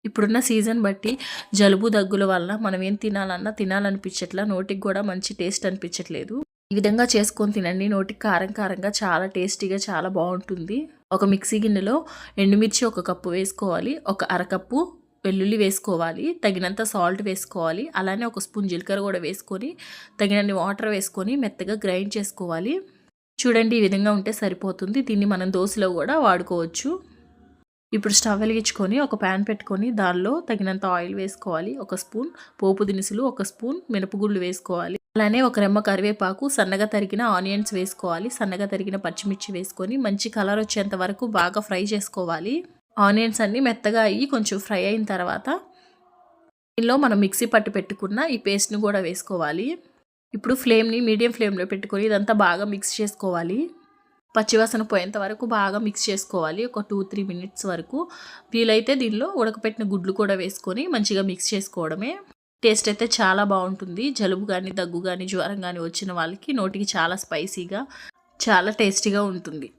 ఇప్పుడున్న సీజన్ బట్టి జలుబు దగ్గుల వల్ల మనం ఏం తినాలన్నా తినాలనిపించట్లా, నోటికి కూడా మంచి టేస్ట్ అనిపించట్లేదు. ఈ విధంగా చేసుకొని తినండి. నోటికి కారం కారంగా చాలా టేస్టీగా చాలా బాగుంటుంది. ఒక మిక్సీ గిన్నెలో ఎండుమిర్చి 1 కప్పు వేసుకోవాలి, ఒక అరకప్పు వెల్లుల్లి వేసుకోవాలి, తగినంత సాల్ట్ వేసుకోవాలి, అలానే 1 స్పూన్ జీలకర్ర కూడా వేసుకొని తగినన్ని వాటర్ వేసుకొని మెత్తగా గ్రైండ్ చేసుకోవాలి. చూడండి, ఈ విధంగా ఉంటే సరిపోతుంది. దీన్ని మనం దోశలో కూడా వాడుకోవచ్చు. ఇప్పుడు స్టవ్ వెలిగించుకొని ఒక ప్యాన్ పెట్టుకొని దానిలో తగినంత ఆయిల్ వేసుకోవాలి. 1 స్పూన్ పోపు దినుసులు, 1 స్పూన్ మినపగుళ్ళు వేసుకోవాలి. అలానే 1 రెమ్మ కరివేపాకు, సన్నగా తరిగిన ఆనియన్స్ వేసుకోవాలి, సన్నగా తరిగిన పచ్చిమిర్చి వేసుకొని మంచి కలర్ వచ్చేంత వరకు బాగా ఫ్రై చేసుకోవాలి. ఆనియన్స్ అన్నీ మెత్తగా అయ్యి కొంచెం ఫ్రై అయిన తర్వాత దీనిలో మనం మిక్సీ పట్టి పెట్టుకున్న ఈ పేస్ట్ని కూడా వేసుకోవాలి. ఇప్పుడు ఫ్లేమ్ని మీడియం ఫ్లేమ్లో పెట్టుకొని ఇదంతా బాగా మిక్స్ చేసుకోవాలి. పచ్చివాసన పోయేంత వరకు బాగా మిక్స్ చేసుకోవాలి. ఒక 2-3 మినిట్స్ వరకు. వీలైతే దీనిలో ఉడకపెట్టిన గుడ్లు కూడా వేసుకొని మంచిగా మిక్స్ చేసుకోవడమే. టేస్ట్ అయితే చాలా బాగుంటుంది. జలుబు కానీ, దగ్గు కానీ, జ్వరం కానీ వచ్చిన వాళ్ళకి నోటికి చాలా స్పైసీగా చాలా టేస్టీగా ఉంటుంది.